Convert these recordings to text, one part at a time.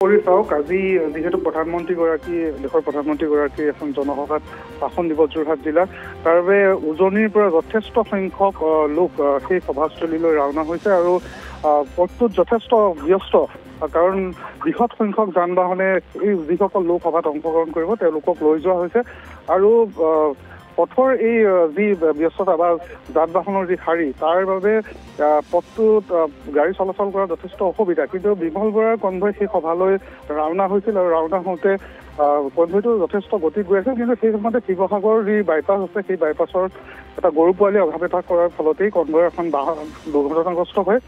কৰি চাওক আজি যেহেতু প্ৰধানমন্ত্ৰীগৰাকী দেশৰ প্ৰধানমন্ত্ৰীগৰাকী এখন জনসভাত ভাষণ দিব যোৰহাট জিলাত তাৰ বাবে উজনিৰ পৰা যথেষ্ট সংখ্যক লোক সেই সভাস্থলীলৈ ৰাওনা হৈছে আৰু পথটোত যথেষ্ট ব্যস্ত কাৰণ বৃহৎ সংখ্যক যান বাহনে এই যিসকল লোক সভাত অংশগ্ৰহণ কৰিব তেওঁলোকক লৈ যোৱা হৈছে আৰু পথৰ এই যি ব্যস্ততা বা যান বাহনৰ যি শাৰী তাৰ বাবে পথটোত গাড়ী চলাচল কৰা যথেষ্ট অসুবিধা কিন্তু বিমল বৰাৰ কনভয় সেই সভালৈ ৰাওনা হৈছিল আৰু ৰাওনা হওঁতে কনভয়টো যথেষ্ট গতিত গৈ আছে কিন্তু সেই সময়তে শিৱসাগৰ যি বাইপাছ আছে সেই বাইপাছৰ এটা গৰু পোৱালি অঘাপেটা কৰাৰ ফলতেই কনভয়ৰ এখন বাহন দুৰ্ঘটনাগ্ৰস্ত হয়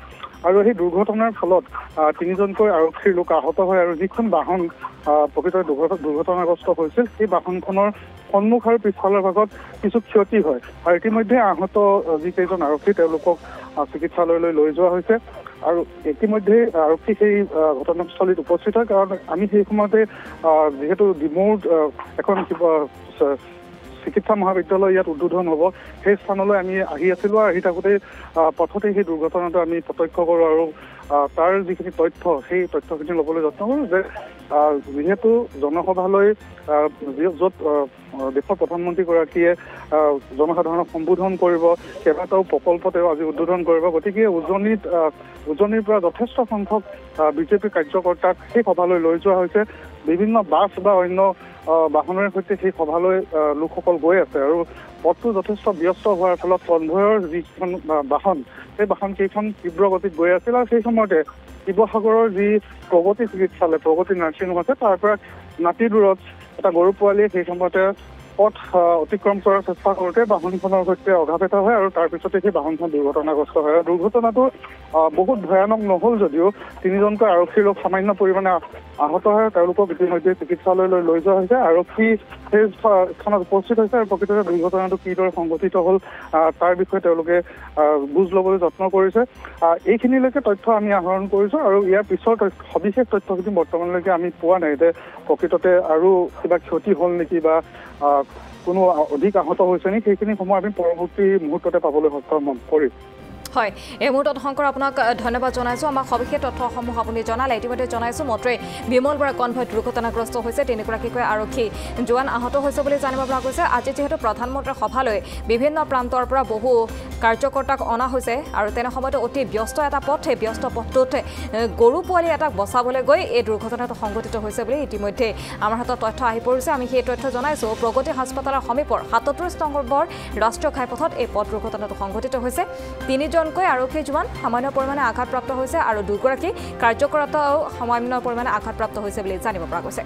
আৰু সেই দুৰ্ঘটনাৰ ফলত তিনিজনকৈ আৰক্ষীৰ লোক আহত হয় আৰু যিখন বাহন প্ৰকৃততে দুৰ্ঘটনাগ্ৰস্ত হৈছিল সেই বাহনখনৰ সন্মুখ আৰু পিছফালৰ ভাগত কিছু ক্ষতি হয় আৰু ইতিমধ্যে আহত যিকেইজন আৰক্ষী তেওঁলোকক চিকিৎসালয়লৈ লৈ যোৱা হৈছে আৰু ইতিমধ্যে আৰক্ষী সেই ঘটনাস্থলীত উপস্থিত হয় কাৰণ আমি সেই সময়তে যিহেতু ডিমৌৰ এখন চিকিৎসা মহাবিদ্যালয় ইয়াত উদ্বোধন হ'ব সেই স্থানলৈ আমি আহি আছিলোঁ আৰু আহি থাকোঁতে পথতে সেই দুৰ্ঘটনাটো আমি প্ৰত্যক্ষ কৰোঁ আৰু তাৰ যিখিনি তথ্য সেই তথ্যখিনি ল'বলৈ যত্ন কৰোঁ যে যিহেতু জনসভালৈ য'ত দেশৰ প্ৰধানমন্ত্ৰীগৰাকীয়ে জনসাধাৰণক সম্বোধন কৰিব কেইবাটাও প্ৰকল্প তেওঁ আজি উদ্বোধন কৰিব গতিকে উজনিৰ পৰা যথেষ্ট সংখ্যক বিজেপি কাৰ্যকৰ্তাক সেই সভালৈ লৈ যোৱা হৈছে বিভিন্ন বাছ বা অন্য বাহনৰ সৈতে সেই সভালৈ লোকসকল গৈ আছে আৰু পথটো যথেষ্ট ব্যস্ত হোৱাৰ ফলত কনভয়ৰ যিখন বাহন সেই বাহনকেইখন তীব্ৰ গতিত গৈ আছিল আৰু সেই সময়তে শিৱসাগৰৰ যি প্ৰগতি চিকিৎসালয় প্ৰগতি নাৰ্ছিং হোম আছে তাৰ পৰা নাতি দূৰত এটা গৰু পোৱালীয়ে সেই সময়তে পথ অতিক্ৰম কৰাৰ চেষ্টা কৰোঁতে বাহনখনৰ সৈতে অঘাপেটা হয় আৰু তাৰপিছতে সেই বাহনখন দুৰ্ঘটনাগ্ৰস্ত হয় আৰু দুৰ্ঘটনাটো বহুত ভয়ানক নহ'ল যদিও তিনিজনকৈ আৰক্ষীৰ লোক সামান্য পৰিমাণে আহত হয় তেওঁলোকক ইতিমধ্যে চিকিৎসালয়লৈ লৈ যোৱা হৈছে আৰক্ষী সেই স্থানত উপস্থিত হৈছে আৰু প্ৰকৃততে দুৰ্ঘটনাটো কিদৰে সংঘটিত হ'ল তাৰ বিষয়ে তেওঁলোকে বুজ ল'বলৈ যত্ন কৰিছে এইখিনিলৈকে তথ্য আমি আহৰণ কৰিছোঁ আৰু ইয়াৰ পিছৰ সবিশেষ তথ্যখিনি বৰ্তমানলৈকে আমি পোৱা নাই যে প্ৰকৃততে আৰু কিবা ক্ষতি হ'ল নেকি বা কোনো অধিক আহত হৈছে নেকি সেইখিনি সময় আমি পৰৱৰ্তী মুহূৰ্ততে পাবলৈ সক্ষম কৰিম হয় এই মুহূৰ্তত শংকৰ আপোনাক ধন্যবাদ জনাইছোঁ আমাক সবিশেষ তথ্যসমূহ আপুনি জনালে ইতিমধ্যে জনাইছোঁ মাত্ৰই বিমল বৰা কনভয় দুৰ্ঘটনাগ্ৰস্ত হৈছে তিনিগৰাকীকৈ আৰক্ষী জোৱান আহত হৈছে বুলি জানিব পৰা গৈছে আজি যিহেতু প্ৰধানমন্ত্ৰীৰ সভালৈ বিভিন্ন প্ৰান্তৰ পৰা বহু কাৰ্যকৰ্তাক অনা হৈছে আৰু তেনে সময়তে অতি ব্যস্ত এটা পথ সেই ব্যস্ত পথটোত গৰু পোৱালি এটাক বচাবলৈ গৈ এই দুৰ্ঘটনাটো সংঘটিত হৈছে বুলি ইতিমধ্যে আমাৰ হাতত তথ্য আহি পৰিছে আমি সেই তথ্য জনাইছোঁ প্ৰগতি হাস্পতালৰ সমীপৰ ৭৭ নম্বৰ ৰাষ্ট্ৰীয় ঘাইপথত এই পথ দুৰ্ঘটনাটো সংঘটিত হৈছে তিনিজনকৈ আৰক্ষী জোৱান সামান্য পৰিমাণে আঘাতপ্ৰাপ্ত হৈছে আৰু দুগৰাকী কাৰ্যকৰ্তাও সামান্য পৰিমাণে আঘাতপ্ৰাপ্ত হৈছে বুলি জানিব পৰা গৈছে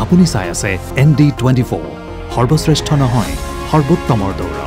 আপুনি চাই আছে ND24 সৰ্বশ্ৰেষ্ঠ নহয় সৰ্বোত্তমৰ দৌৰা